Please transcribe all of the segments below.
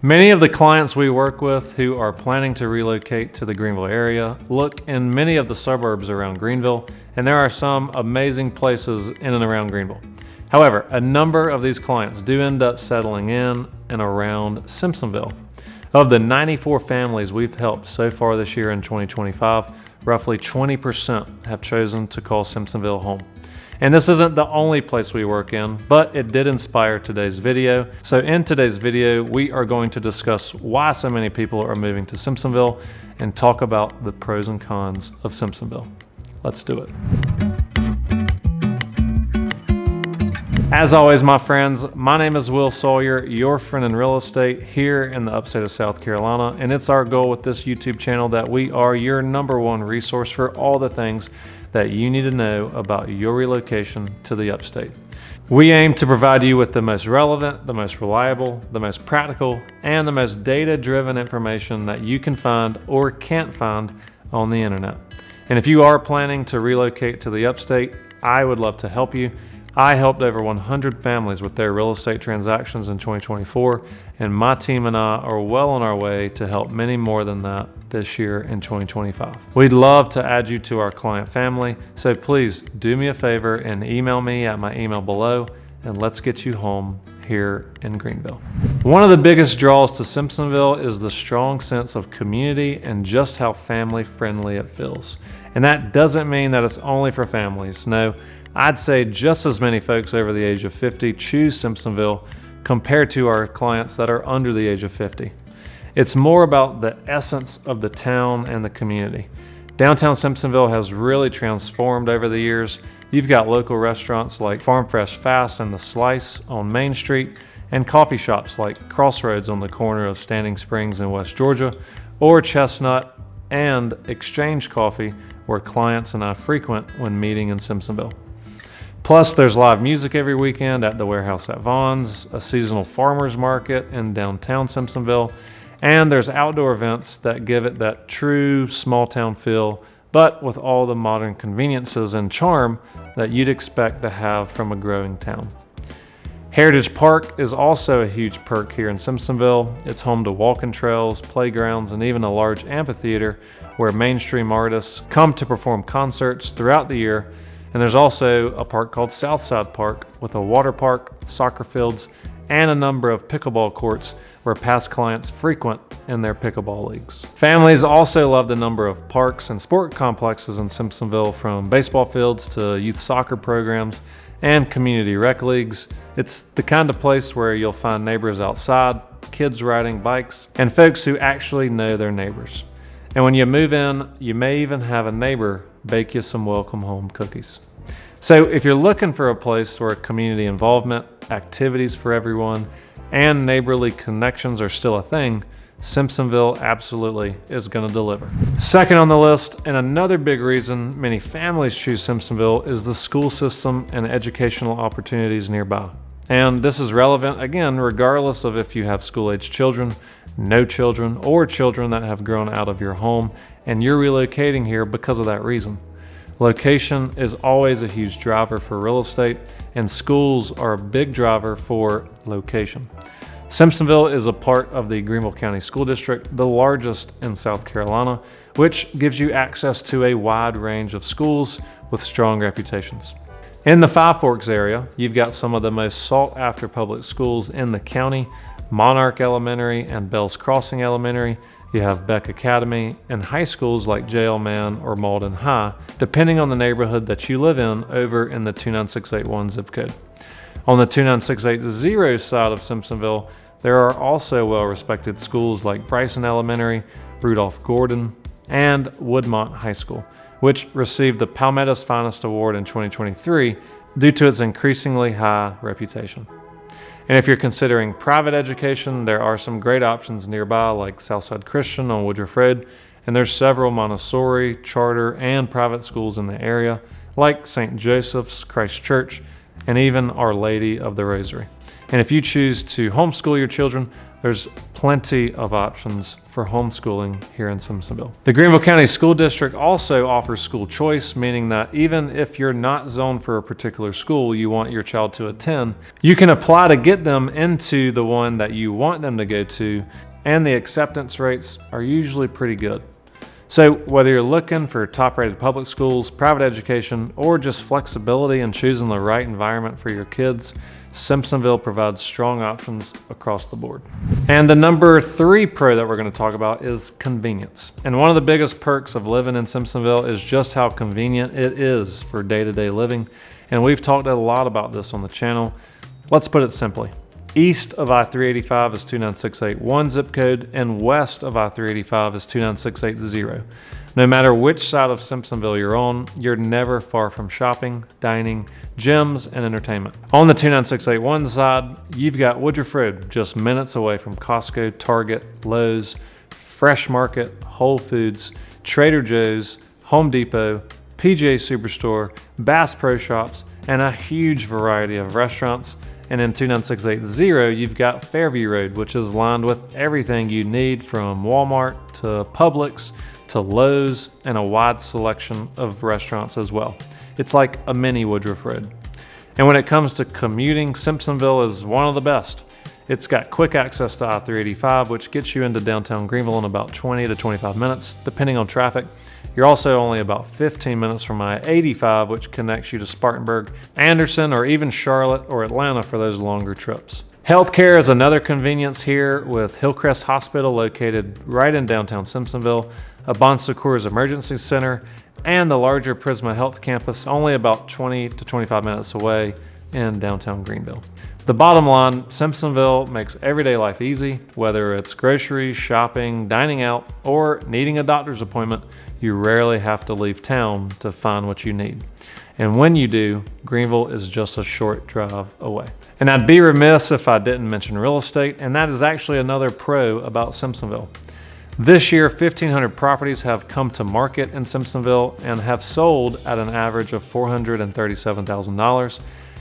Many of the clients we work with who are planning to relocate to the Greenville area look in many of the suburbs around Greenville, and there are some amazing places in and around Greenville. However, a number of these clients do end up settling in and around Simpsonville. Of the 94 families we've helped so far this year in 2025, roughly 20% have chosen to call Simpsonville home. And this isn't the only place we work in, but it did inspire today's video. So in today's video, we are going to discuss why so many people are moving to Simpsonville and talk about the pros and cons of Simpsonville. Let's do it. As always, my friends, my name is Will Sawyer, your friend in real estate here in the upstate of South Carolina, and it's our goal with this YouTube channel that we are your #1 resource for all the things that you need to know about your relocation to the upstate. We aim to provide you with the most relevant, the most reliable, the most practical, and the most data-driven information that you can find or can't find on the internet. And if you are planning to relocate to the upstate, I would love to help you. I helped over 100 families with their real estate transactions in 2024, and my team and I are well on our way to help many more than that this year in 2025. We'd love to add you to our client family, so please do me a favor and email me at my email below, and let's get you home here in Greenville. One of the biggest draws to Simpsonville is the strong sense of community and just how family friendly it feels. And that doesn't mean that it's only for families. No, I'd say just as many folks over the age of 50 choose Simpsonville compared to our clients that are under the age of 50. It's more about the essence of the town and the community. Downtown Simpsonville has really transformed over the years. You've got local restaurants like Farm Fresh Fast and The Slice on Main Street, and coffee shops like Crossroads on the corner of Standing Springs in West Georgia, or Chestnut and Exchange Coffee, where clients and I frequent when meeting in Simpsonville. Plus, there's live music every weekend at the Warehouse at Vaughn's, a seasonal farmers market in downtown Simpsonville, and there's outdoor events that give it that true small town feel, but with all the modern conveniences and charm that you'd expect to have from a growing town. Heritage Park is also a huge perk here in Simpsonville. It's home to walking trails, playgrounds, and even a large amphitheater where mainstream artists come to perform concerts throughout the year. And there's also a park called Southside Park with a water park, soccer fields, and a number of pickleball courts where past clients frequent in their pickleball leagues. Families also love the number of parks and sport complexes in Simpsonville, from baseball fields to youth soccer programs and community rec leagues. It's the kind of place where you'll find neighbors outside, kids riding bikes, and folks who actually know their neighbors. And when you move in, you may even have a neighbor bake you some welcome home cookies. So if you're looking for a place where community involvement, activities for everyone, and neighborly connections are still a thing, Simpsonville absolutely is going to deliver. Second on the list, and another big reason many families choose Simpsonville, is the school system and educational opportunities nearby. And this is relevant, again, regardless of if you have school-age children, no children, or children that have grown out of your home and you're relocating here because of that reason. Location is always a huge driver for real estate, and schools are a big driver for location. Simpsonville is a part of the Greenville County School District, the largest in South Carolina, which gives you access to a wide range of schools with strong reputations. In the Five Forks area, you've got some of the most sought after public schools in the county: Monarch Elementary and Bells Crossing Elementary. You have Beck Academy, and high schools like J.L. Mann or Malden High, depending on the neighborhood that you live in over in the 29681 zip code. On the 29680 side of Simpsonville, there are also well-respected schools like Bryson Elementary, Rudolph Gordon, and Woodmont High School, which received the Palmetto's Finest Award in 2023 due to its increasingly high reputation. And if you're considering private education, there are some great options nearby like Southside Christian on Woodruff Road, and there's several Montessori, charter, and private schools in the area like St. Joseph's, Christ Church, and even Our Lady of the Rosary. And if you choose to homeschool your children, there's plenty of options for homeschooling here in Simpsonville. The Greenville County School District also offers school choice, meaning that even if you're not zoned for a particular school you want your child to attend, you can apply to get them into the one that you want them to go to, and the acceptance rates are usually pretty good. So whether you're looking for top-rated public schools, private education, or just flexibility in choosing the right environment for your kids, Simpsonville provides strong options across the board. And the number 3 pro that we're going to talk about is convenience. And one of the biggest perks of living in Simpsonville is just how convenient it is for day-to-day living. And we've talked a lot about this on the channel. Let's put it simply. East of I-385 is 29681 zip code, and west of I-385 is 29680. No matter which side of Simpsonville you're on, you're never far from shopping, dining, gyms, and entertainment. On the 29681 side, you've got Woodruff Road, just minutes away from Costco, Target, Lowe's, Fresh Market, Whole Foods, Trader Joe's, Home Depot, PJ Superstore, Bass Pro Shops, and a huge variety of restaurants. And in 29680, you've got Fairview Road, which is lined with everything you need from Walmart to Publix to Lowe's, and a wide selection of restaurants as well. It's like a mini Woodruff Road. And when it comes to commuting, Simpsonville is one of the best. It's got quick access to I-385, which gets you into downtown Greenville in about 20 to 25 minutes, depending on traffic. You're also only about 15 minutes from I-85, which connects you to Spartanburg, Anderson, or even Charlotte or Atlanta for those longer trips. Healthcare is another convenience here, with Hillcrest Hospital located right in downtown Simpsonville, a Bon Secours Emergency Center, and the larger Prisma Health campus only about 20 to 25 minutes away in downtown Greenville. The bottom line, Simpsonville makes everyday life easy. Whether it's groceries, shopping, dining out, or needing a doctor's appointment, you rarely have to leave town to find what you need. And when you do, Greenville is just a short drive away. And I'd be remiss if I didn't mention real estate, and that is actually another pro about Simpsonville. This year, 1,500 properties have come to market in Simpsonville and have sold at an average of $437,000.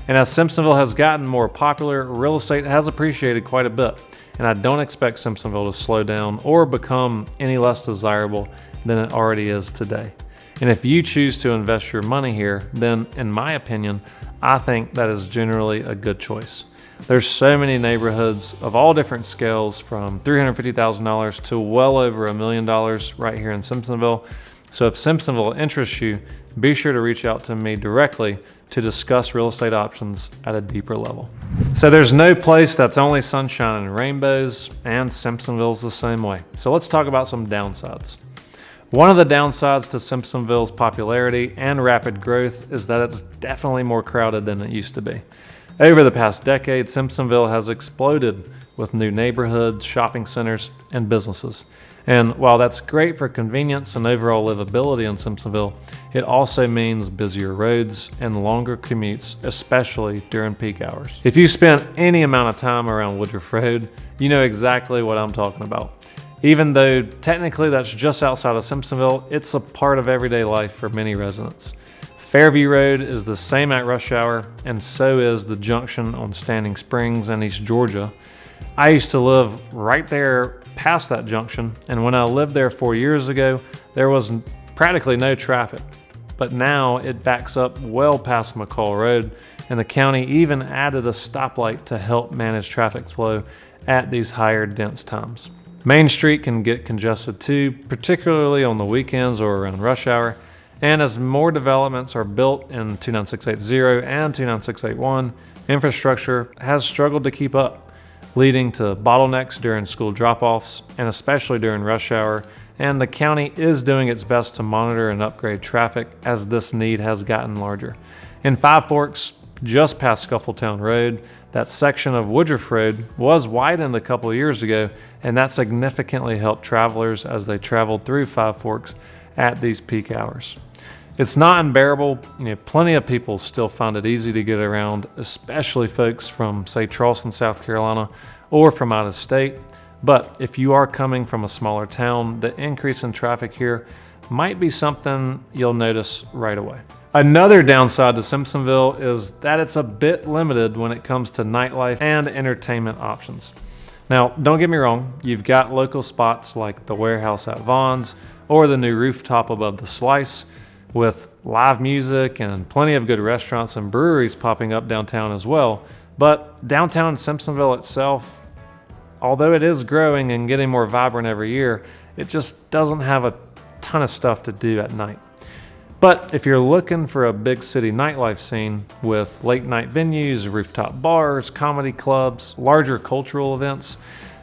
And as Simpsonville has gotten more popular, real estate has appreciated quite a bit. And I don't expect Simpsonville to slow down or become any less desirable than it already is today. And if you choose to invest your money here, then in my opinion, I think that is generally a good choice. There's so many neighborhoods of all different scales, from $350,000 to well over $1 million right here in Simpsonville. So if Simpsonville interests you, be sure to reach out to me directly to discuss real estate options at a deeper level. So there's no place that's only sunshine and rainbows, and Simpsonville's the same way. So let's talk about some downsides. One of the downsides to Simpsonville's popularity and rapid growth is that it's definitely more crowded than it used to be. Over the past decade, Simpsonville has exploded with new neighborhoods, shopping centers, and businesses. And while that's great for convenience and overall livability in Simpsonville, it also means busier roads and longer commutes, especially during peak hours. If you spent any amount of time around Woodruff Road, you know exactly what I'm talking about. Even though technically that's just outside of Simpsonville, it's a part of everyday life for many residents. Fairview Road is the same at rush hour, and so is the junction on Standing Springs and East Georgia. I used to live right there past that junction, and when I lived there 4 years ago, there was practically no traffic. But now it backs up well past McCall Road, and the county even added a stoplight to help manage traffic flow at these higher dense times. Main Street can get congested too, particularly on the weekends or around rush hour. And as more developments are built in 29680 and 29681, infrastructure has struggled to keep up, leading to bottlenecks during school drop-offs and especially during rush hour. And the county is doing its best to monitor and upgrade traffic as this need has gotten larger. In Five Forks, just past Scuffletown Road, that section of Woodruff Road was widened a couple of years ago, and that significantly helped travelers as they traveled through Five Forks at these peak hours. It's not unbearable. Plenty of people still find it easy to get around, especially folks from, say, Charleston, South Carolina, or from out of state. But if you are coming from a smaller town, the increase in traffic here might be something you'll notice right away. Another downside to Simpsonville is that it's a bit limited when it comes to nightlife and entertainment options. Now, don't get me wrong, you've got local spots like the Warehouse at Vaughn's or the new rooftop above the Slice with live music and plenty of good restaurants and breweries popping up downtown as well. But downtown Simpsonville itself, although it is growing and getting more vibrant every year, it just doesn't have a ton of stuff to do at night. But if you're looking for a big city nightlife scene with late night venues, rooftop bars, comedy clubs, larger cultural events,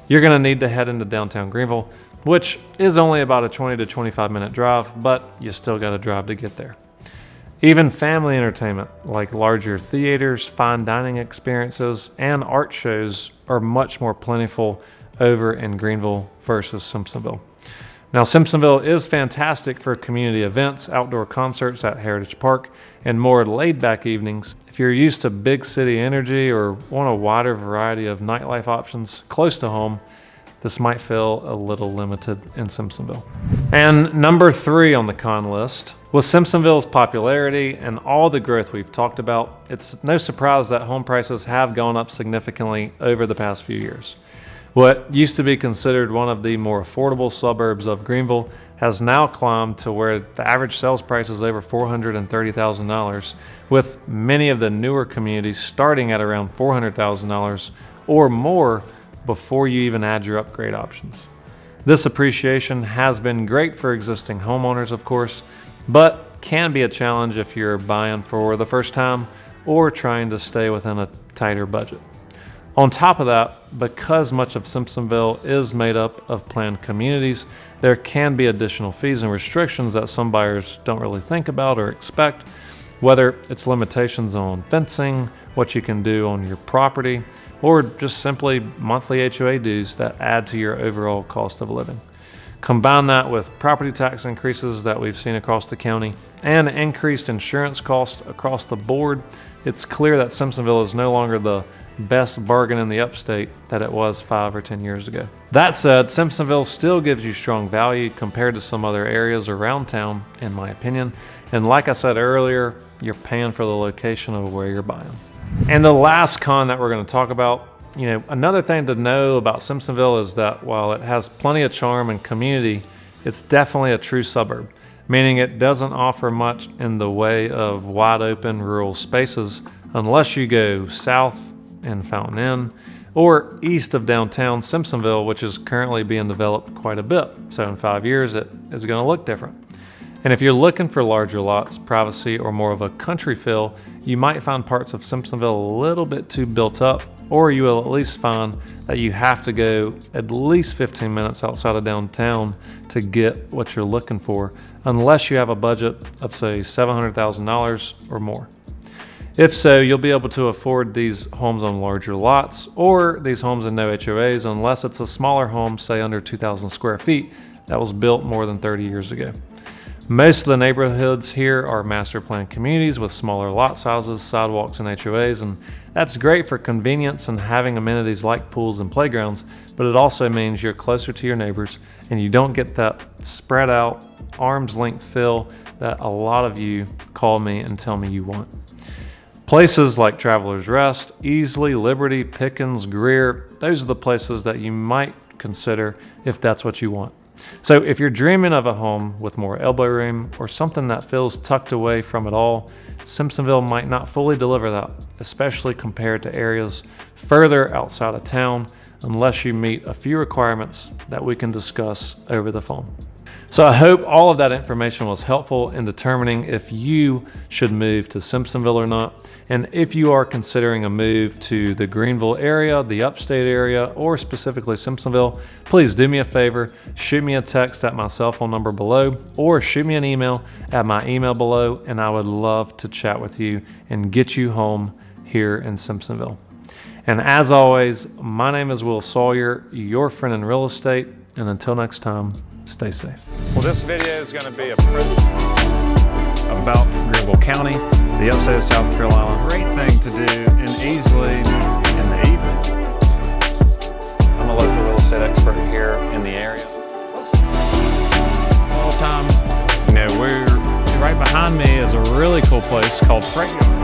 you're going to need to head into downtown Greenville, which is only about a 20 to 25 minute drive, but you still got to drive to get there. Even family entertainment like larger theaters, fine dining experiences, and art shows are much more plentiful over in Greenville versus Simpsonville. Now, Simpsonville is fantastic for community events, outdoor concerts at Heritage Park, and more laid-back evenings. If you're used to big city energy or want a wider variety of nightlife options close to home, this might feel a little limited in Simpsonville. And number 3 on the con list, with Simpsonville's popularity and all the growth we've talked about, it's no surprise that home prices have gone up significantly over the past few years. What used to be considered one of the more affordable suburbs of Greenville has now climbed to where the average sales price is over $430,000, with many of the newer communities starting at around $400,000 or more before you even add your upgrade options. This appreciation has been great for existing homeowners, of course, but can be a challenge if you're buying for the first time or trying to stay within a tighter budget. On top of that, because much of Simpsonville is made up of planned communities, there can be additional fees and restrictions that some buyers don't really think about or expect, whether it's limitations on fencing, what you can do on your property, or just simply monthly HOA dues that add to your overall cost of living. Combine that with property tax increases that we've seen across the county and increased insurance costs across the board, it's clear that Simpsonville is no longer the best bargain in the Upstate that it was 5 or 10 years ago. That said, Simpsonville still gives you strong value compared to some other areas around town, in my opinion. And like I said earlier, you're paying for the location of where you're buying. And the last con that we're going to talk about, another thing to know about Simpsonville is that while it has plenty of charm and community, it's definitely a true suburb, meaning it doesn't offer much in the way of wide open rural spaces unless you go south in Fountain Inn, or east of downtown Simpsonville, which is currently being developed quite a bit. So in 5 years, it is going to look different. And if you're looking for larger lots, privacy, or more of a country feel, you might find parts of Simpsonville a little bit too built up, or you will at least find that you have to go at least 15 minutes outside of downtown to get what you're looking for, unless you have a budget of, say, $700,000 or more. If so, you'll be able to afford these homes on larger lots or these homes in no HOAs unless it's a smaller home, say under 2,000 square feet, that was built more than 30 years ago. Most of the neighborhoods here are master plan communities with smaller lot sizes, sidewalks, and HOAs, and that's great for convenience and having amenities like pools and playgrounds, but it also means you're closer to your neighbors and you don't get that spread out, arm's length feel that a lot of you call me and tell me you want. Places like Travelers Rest, Easley, Liberty, Pickens, Greer, those are the places that you might consider if that's what you want. So if you're dreaming of a home with more elbow room or something that feels tucked away from it all, Simpsonville might not fully deliver that, especially compared to areas further outside of town, unless you meet a few requirements that we can discuss over the phone. So I hope all of that information was helpful in determining if you should move to Simpsonville or not. And if you are considering a move to the Greenville area, the Upstate area, or specifically Simpsonville, please do me a favor, shoot me a text at my cell phone number below, or shoot me an email at my email below, and I would love to chat with you and get you home here in Simpsonville. And as always, my name is Will Sawyer, your friend in real estate, and until next time, stay safe. Well, this video is going to be about Greenville County, the upstate of South Carolina. Great thing to do and easily in the evening. I'm a local real estate expert here in the area. All the time, we're right behind behind me is a really cool place called Freight Yard.